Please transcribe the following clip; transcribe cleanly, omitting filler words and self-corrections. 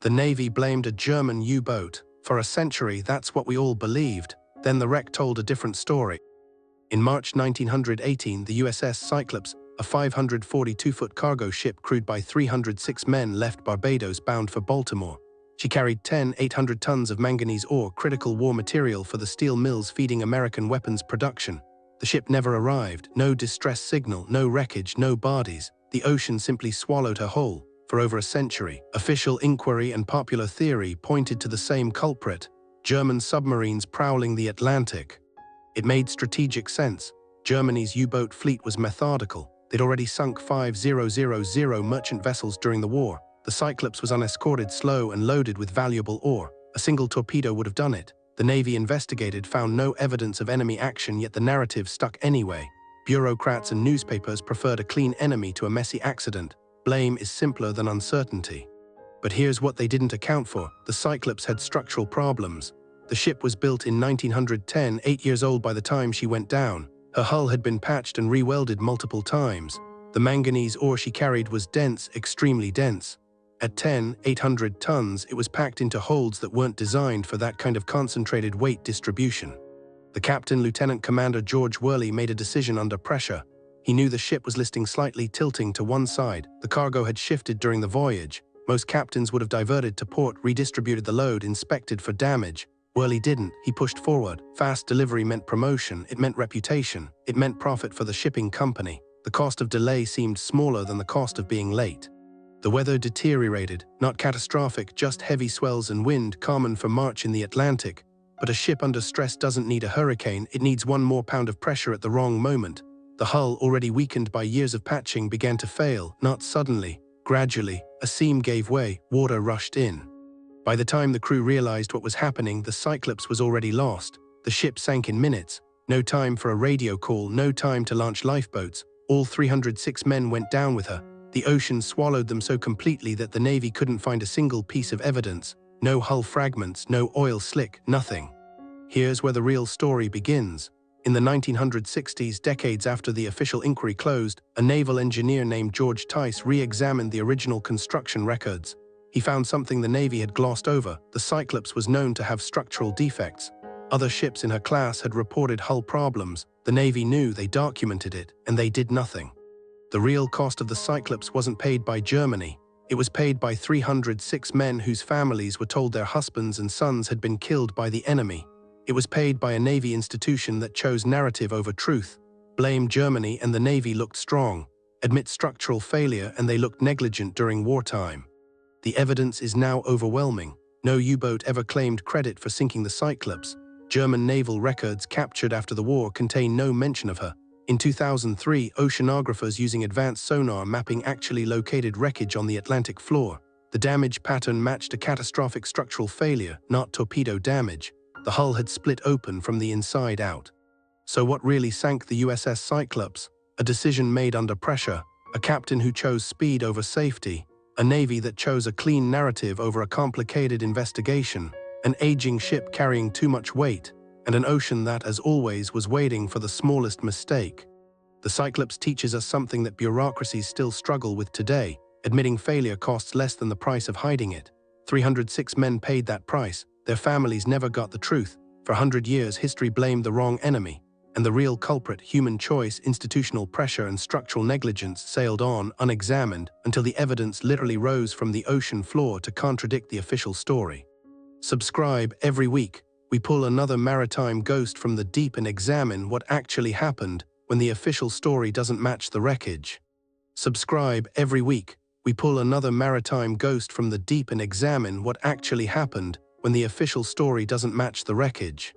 The Navy blamed a German U-boat. For a century, that's what we all believed. Then the wreck told a different story. In March 1918, the USS Cyclops, a 542-foot cargo ship crewed by 306 men, left Barbados bound for Baltimore. She carried 10 800 tons of manganese ore, critical war material for the steel mills feeding American weapons production. The ship never arrived, no distress signal, no wreckage, no bodies. The ocean simply swallowed her whole. For over a century, official inquiry and popular theory pointed to the same culprit: German submarines prowling the Atlantic. It made strategic sense. Germany's U-boat fleet was methodical. They'd already sunk 5,000 merchant vessels during the war. The Cyclops was unescorted, slow, and loaded with valuable ore. A single torpedo would have done it. The Navy investigated, found no evidence of enemy action, yet the narrative stuck anyway. Bureaucrats and newspapers preferred a clean enemy to a messy accident. Blame is simpler than uncertainty. But here's what they didn't account for. The Cyclops had structural problems. The ship was built in 1910, 8 years old by the time she went down. Her hull had been patched and re-welded multiple times. The manganese ore she carried was dense, extremely dense. At 10 800 tons, it was packed into holds that weren't designed for that kind of concentrated weight distribution. The captain, Lieutenant Commander George Worley, made a decision under pressure. He knew the ship was listing slightly, tilting to one side. The cargo had shifted during the voyage. Most captains would have diverted to port, redistributed the load, inspected for damage. Worley didn't. He pushed forward. Fast delivery meant promotion. It meant reputation. It meant profit for the shipping company. The cost of delay seemed smaller than the cost of being late. The weather deteriorated. Not catastrophic, just heavy swells and wind, common for March in the Atlantic. But a ship under stress doesn't need a hurricane. It needs one more pound of pressure at the wrong moment. The hull, already weakened by years of patching, began to fail, not suddenly. Gradually, a seam gave way, water rushed in. By the time the crew realized what was happening, the Cyclops was already lost. The ship sank in minutes. No time for a radio call, no time to launch lifeboats. All 306 men went down with her. The ocean swallowed them so completely that the Navy couldn't find a single piece of evidence. No hull fragments, no oil slick, nothing. Here's where the real story begins. In the 1960s, decades after the official inquiry closed, a naval engineer named George Tice re-examined the original construction records. He found something the Navy had glossed over. The Cyclops was known to have structural defects. Other ships in her class had reported hull problems. The Navy knew, they documented it, and they did nothing. The real cost of the Cyclops wasn't paid by Germany. It was paid by 306 men whose families were told their husbands and sons had been killed by the enemy. It was paid by a Navy institution that chose narrative over truth. Blame Germany and the Navy looked strong. Admit structural failure and they looked negligent during wartime. The evidence is now overwhelming. No U-boat ever claimed credit for sinking the Cyclops. German naval records captured after the war contain no mention of her. In 2003, oceanographers using advanced sonar mapping actually located wreckage on the Atlantic floor. The damage pattern matched a catastrophic structural failure, not torpedo damage. The hull had split open from the inside out. So what really sank the USS Cyclops? A decision made under pressure, a captain who chose speed over safety, a Navy that chose a clean narrative over a complicated investigation, an aging ship carrying too much weight, and an ocean that, as always, was waiting for the smallest mistake. The Cyclops teaches us something that bureaucracies still struggle with today. Admitting failure costs less than the price of hiding it. 306 men paid that price. Their families never got the truth. For 100 years, history blamed the wrong enemy. And the real culprit, human choice, institutional pressure, and structural negligence, sailed on, unexamined, until the evidence literally rose from the ocean floor to contradict the official story. Subscribe every week. We pull another maritime ghost from the deep and examine what actually happened when the official story doesn't match the wreckage. Subscribe every week. We pull another maritime ghost from the deep and examine what actually happened when the official story doesn't match the wreckage.